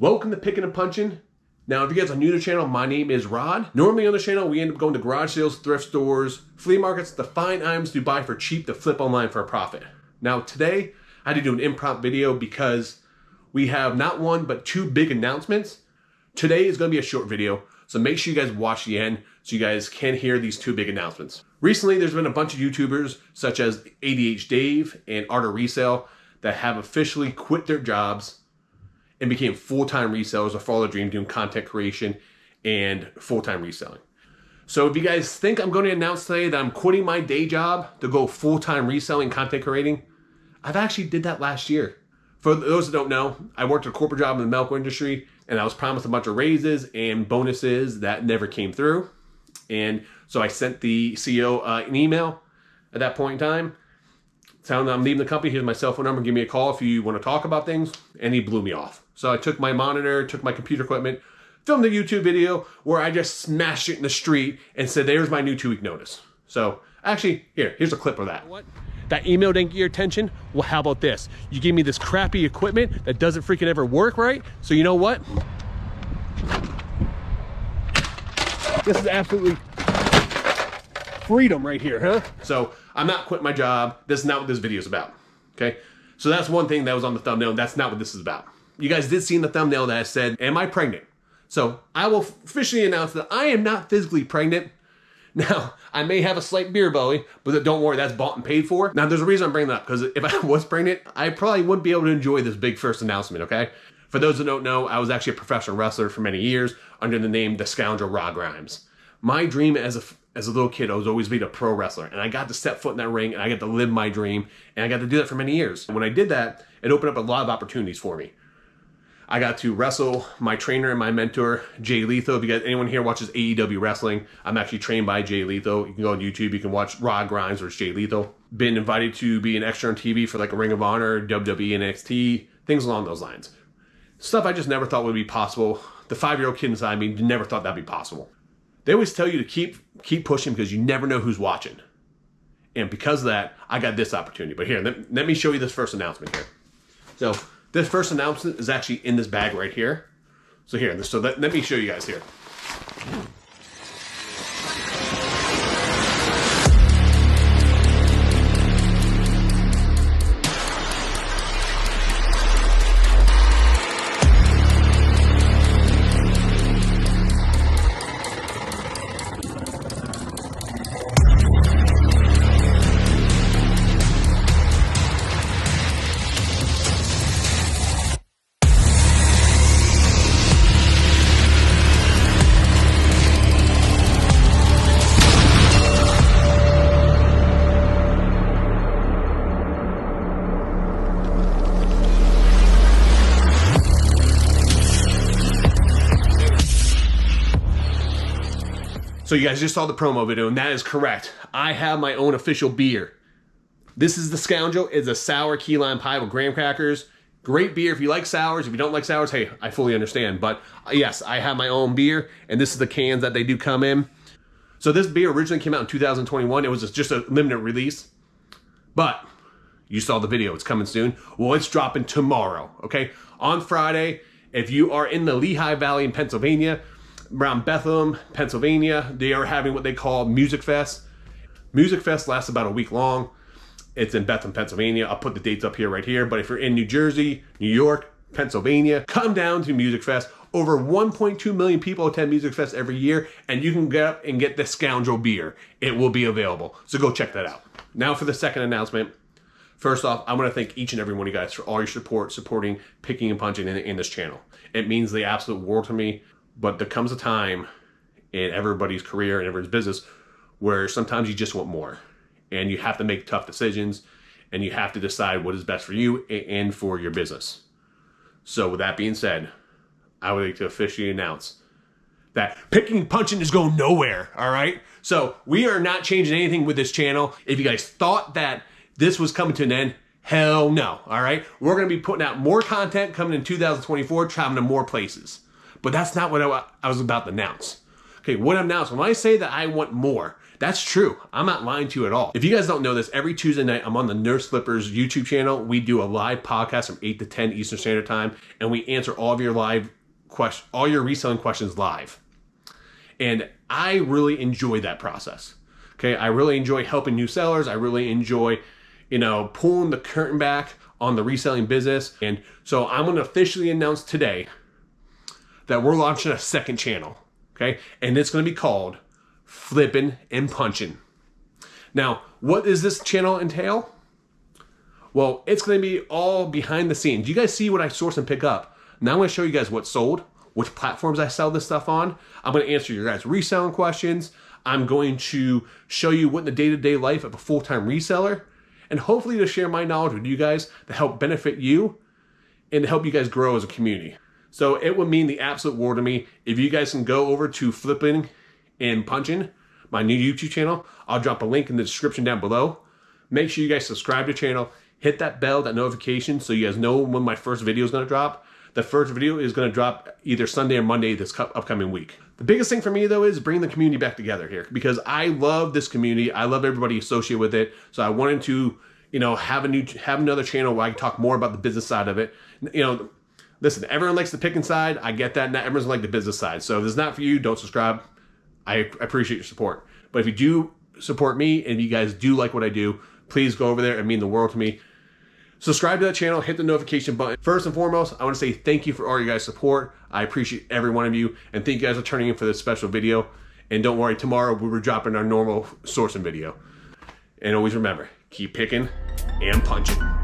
Welcome to Picking and Punching. Now, if you guys are new to the channel, my name is Rod. Normally on the channel, we end up going to garage sales, thrift stores, flea markets to find items to buy for cheap to flip online for a profit. Now, today, I had to do an impromptu video because we have not one, but two big announcements. Today is going to be a short video, so make sure you guys watch the end so you guys can hear these two big announcements. Recently, there's been a bunch of YouTubers, such as ADH Dave and Art of Resale, that have officially quit their jobs and became full-time resellers or follow their dream doing content creation and full-time reselling. So if you guys think I'm going to announce today that I'm quitting my day job to go full-time reselling, content creating, I've actually did that last year. For those that don't know, I worked a corporate job in the medical industry and I was promised a bunch of raises and bonuses that never came through. And so I sent the CEO an email at that point in time, telling them I'm leaving the company, here's my cell phone number, give me a call if you want to talk about things, and he blew me off. So I took my monitor, took my computer equipment, filmed a YouTube video where I just smashed it in the street and said, there's my new 2-week notice. So actually, here's a clip of that. What? That email didn't get your attention? Well, how about this? You gave me this crappy equipment that doesn't freaking ever work right. So you know what? This is absolutely freedom right here, huh? So I'm not quitting my job. This is not what this video is about, okay? So that's one thing that was on the thumbnail. That's not what this is about. You guys did see in the thumbnail that I said, am I pregnant? So I will officially announce that I am not physically pregnant. Now, I may have a slight beer belly, but don't worry, that's bought and paid for. Now, there's a reason I'm bringing that up, because if I was pregnant, I probably wouldn't be able to enjoy this big first announcement, okay? For those that don't know, I was actually a professional wrestler for many years under the name The Scoundrel Beer. My dream as a little kid, I was always be a pro wrestler, and I got to step foot in that ring, and I got to live my dream, and I got to do that for many years. And when I did that, it opened up a lot of opportunities for me. I got to wrestle my trainer and my mentor, Jay Lethal. If you guys, anyone here watches AEW wrestling, I'm actually trained by Jay Lethal. You can go on YouTube, you can watch Rod Grimes or Jay Lethal. Been invited to be an extra on TV for like a Ring of Honor, WWE, NXT, things along those lines. Stuff I just never thought would be possible. The 5-year-old kid inside me never thought that'd be possible. They always tell you to keep pushing because you never know who's watching. And because of that, I got this opportunity. But here, let me show you this first announcement here. So this first announcement is actually in this bag right here. So here, let me show you guys here. So you guys just saw the promo video, and that is correct. I have my own official beer. This is the Scoundrel. It's a sour key lime pie with graham crackers. Great beer if you like sours. If you don't like sours, hey, I fully understand. But yes, I have my own beer, and this is the cans that they do come in. So this beer originally came out in 2021. It was just a limited release. But you saw the video. It's coming soon. Well, it's dropping tomorrow, okay? On Friday, if you are in the Lehigh Valley in Pennsylvania, around Bethlehem, Pennsylvania, they are having what they call Music Fest. Music Fest lasts about a week long. It's in Bethlehem, Pennsylvania. I'll put the dates up here right here. But if you're in New Jersey, New York, Pennsylvania, come down to Music Fest. Over 1.2 million people attend Music Fest every year, and you can get up and get the Scoundrel Beer. It will be available. So go check that out. Now for the second announcement. First off, I want to thank each and every one of you guys for all your support, supporting Picking and Punching in this channel. It means the absolute world to me. But there comes a time in everybody's career and everybody's business where sometimes you just want more. And you have to make tough decisions. And you have to decide what is best for you and for your business. So with that being said, I would like to officially announce that Picking and Punching is going nowhere, all right? So we are not changing anything with this channel. If you guys thought that this was coming to an end, hell no, all right? We're going to be putting out more content coming in 2024, traveling to more places. But that's not what I was about to announce. Okay, what I'm announcing, when I say that I want more, That's true. I'm not lying to you at all. If you guys don't know this, every Tuesday night, I'm on the Nurse Flippers YouTube channel. We do a live podcast from 8 to 10 Eastern Standard Time, and we answer all of your all your reselling questions live. And I really enjoy that process. Okay, I really enjoy helping new sellers. I really enjoy, pulling the curtain back on the reselling business. And so I'm going to officially announce today that we're launching a second channel. Okay, and it's going to be called Flipping and Punching. Now, what does this channel entail? Well, it's going to be all behind the scenes. You guys see what I source and pick up. Now I'm going to show you guys what's sold, which platforms I sell this stuff on. I'm going to answer your guys' reselling questions. I'm going to show you what in the day-to-day life of a full-time reseller, and hopefully to share my knowledge with you guys to help benefit you and to help you guys grow as a community. So it would mean the absolute world to me if you guys can go over to Flipping and Punching, my new YouTube channel. I'll drop a link in the description down below. Make sure you guys subscribe to the channel, hit that bell, that notification, so you guys know when my first video is going to drop. The first video is going to drop either Sunday or Monday this upcoming week. The biggest thing for me, though, is bringing the community back together here, because I love this community. I love everybody associated with it. So I wanted to, have another channel where I can talk more about the business side of it. Listen, everyone likes the picking side. I get that. Not everyone's like the business side. So if it's not for you, don't subscribe. I appreciate your support. But if you do support me and you guys do like what I do, please go over there. It means the world to me. Subscribe to that channel, hit the notification button. First and foremost, I want to say thank you for all your guys' support. I appreciate every one of you, and thank you guys for turning in for this special video. And don't worry, tomorrow we were dropping our normal sourcing video. And always remember, keep picking and punching.